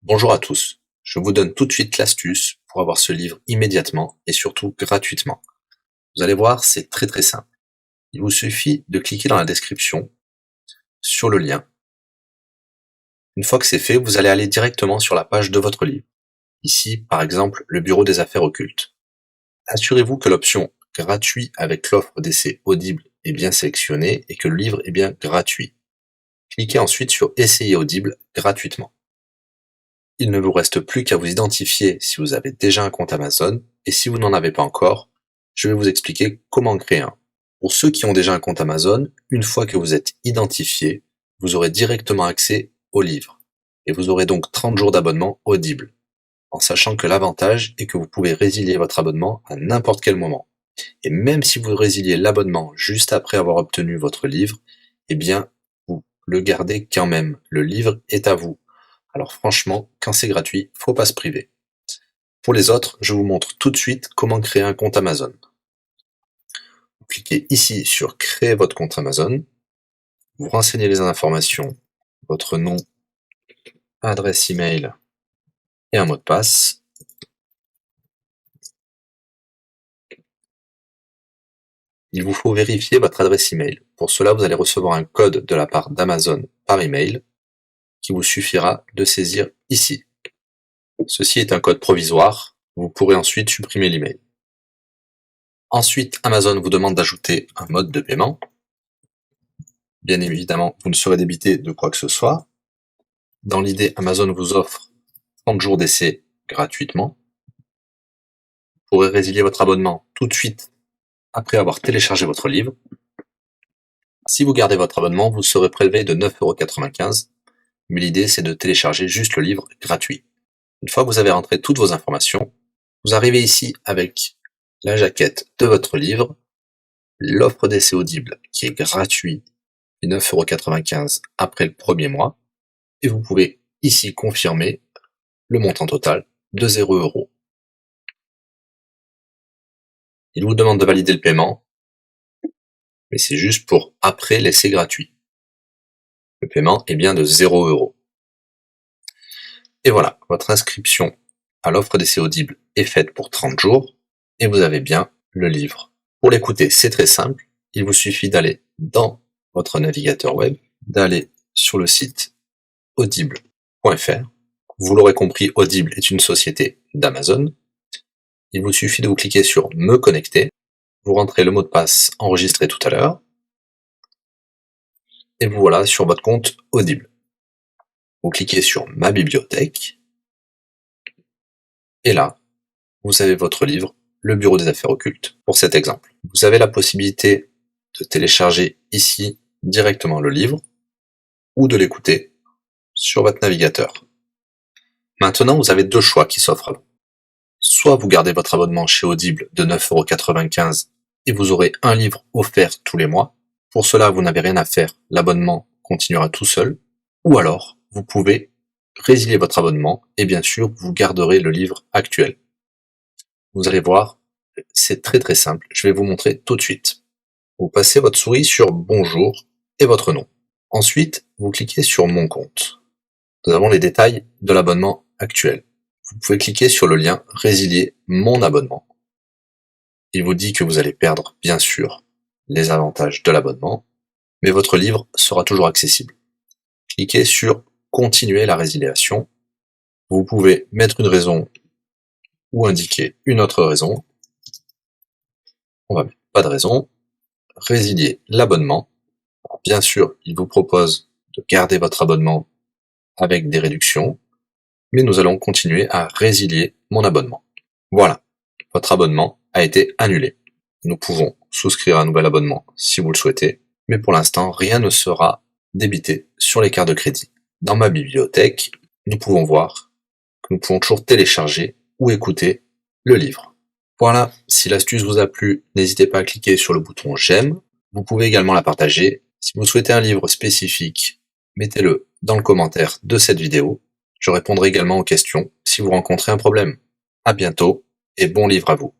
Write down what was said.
Bonjour à tous, je vous donne tout de suite l'astuce pour avoir ce livre immédiatement et surtout gratuitement. Vous allez voir, c'est très simple. Il vous suffit de cliquer dans la description sur le lien. Une fois que c'est fait, vous allez aller directement sur la page de votre livre. Ici, par exemple, le bureau des affaires occultes. Assurez-vous que l'option gratuit avec l'offre d'essai Audible est bien sélectionnée et que le livre est bien gratuit. Cliquez ensuite sur Essayer Audible gratuitement. Il ne vous reste plus qu'à vous identifier si vous avez déjà un compte Amazon, et si vous n'en avez pas encore, je vais vous expliquer comment créer un. Pour ceux qui ont déjà un compte Amazon, une fois que vous êtes identifié, vous aurez directement accès au livre, et vous aurez donc 30 jours d'abonnement Audible, en sachant que l'avantage est que vous pouvez résilier votre abonnement à n'importe quel moment. Et même si vous résiliez l'abonnement juste après avoir obtenu votre livre, eh bien, vous le gardez quand même. Le livre est à vous. Alors franchement, quand c'est gratuit, faut pas se priver. Pour les autres, je vous montre tout de suite comment créer un compte Amazon. Vous cliquez ici sur créer votre compte Amazon, vous renseignez les informations, votre nom, adresse email et un mot de passe. Il vous faut vérifier votre adresse email. Pour cela, vous allez recevoir un code de la part d'Amazon par email qui vous suffira de saisir ici. Ceci est un code provisoire, vous pourrez ensuite supprimer l'email. Ensuite, Amazon vous demande d'ajouter un mode de paiement. Bien évidemment, vous ne serez débité de quoi que ce soit. Dans l'idée, Amazon vous offre 30 jours d'essai gratuitement. Vous pourrez résilier votre abonnement tout de suite après avoir téléchargé votre livre. Si vous gardez votre abonnement, vous serez prélevé de 9,95 €, mais l'idée c'est de télécharger juste le livre gratuit. Une fois que vous avez rentré toutes vos informations, vous arrivez ici avec la jaquette de votre livre, l'offre d'essai Audible qui est gratuit et 9,95 € après le premier mois, et vous pouvez ici confirmer le montant total de 0 €. Il vous demande de valider le paiement, mais c'est juste pour après l'essai gratuit. Le paiement est bien de 0 €. Et voilà, votre inscription à l'offre d'essai Audible est faite pour 30 jours, et vous avez bien le livre. Pour l'écouter, c'est très simple, il vous suffit d'aller dans votre navigateur web, d'aller sur le site audible.fr. Vous l'aurez compris, Audible est une société d'Amazon. Il vous suffit de vous cliquer sur Me connecter, vous rentrez le mot de passe enregistré tout à l'heure, et vous voilà sur votre compte Audible. Vous cliquez sur Ma bibliothèque, et là, vous avez votre livre, Le Bureau des affaires occultes, pour cet exemple. Vous avez la possibilité de télécharger ici directement le livre, ou de l'écouter sur votre navigateur. Maintenant, vous avez deux choix qui s'offrent à vous. Soit vous gardez votre abonnement chez Audible de 9,95 € et vous aurez un livre offert tous les mois. Pour cela, vous n'avez rien à faire, l'abonnement continuera tout seul. Ou alors, vous pouvez résilier votre abonnement et bien sûr, vous garderez le livre actuel. Vous allez voir, c'est très simple, je vais vous montrer tout de suite. Vous passez votre souris sur Bonjour et votre nom. Ensuite, vous cliquez sur Mon compte. Nous avons les détails de l'abonnement actuel. Vous pouvez cliquer sur le lien Résilier mon abonnement. Il vous dit que vous allez perdre, bien sûr, les avantages de l'abonnement, mais votre livre sera toujours accessible. Cliquez sur Continuer la résiliation. Vous pouvez mettre une raison ou indiquer une autre raison. On va mettre pas de raison. Résilier l'abonnement. Bien sûr, il vous propose de garder votre abonnement avec des réductions, mais nous allons continuer à résilier mon abonnement. Voilà, votre abonnement a été annulé. Nous pouvons souscrire un nouvel abonnement si vous le souhaitez, mais pour l'instant, rien ne sera débité sur les cartes de crédit. Dans ma bibliothèque, nous pouvons voir que nous pouvons toujours télécharger ou écouter le livre. Voilà, si l'astuce vous a plu, n'hésitez pas à cliquer sur le bouton j'aime. Vous pouvez également la partager. Si vous souhaitez un livre spécifique, mettez-le dans le commentaire de cette vidéo. Je répondrai également aux questions si vous rencontrez un problème. À bientôt et bon livre à vous.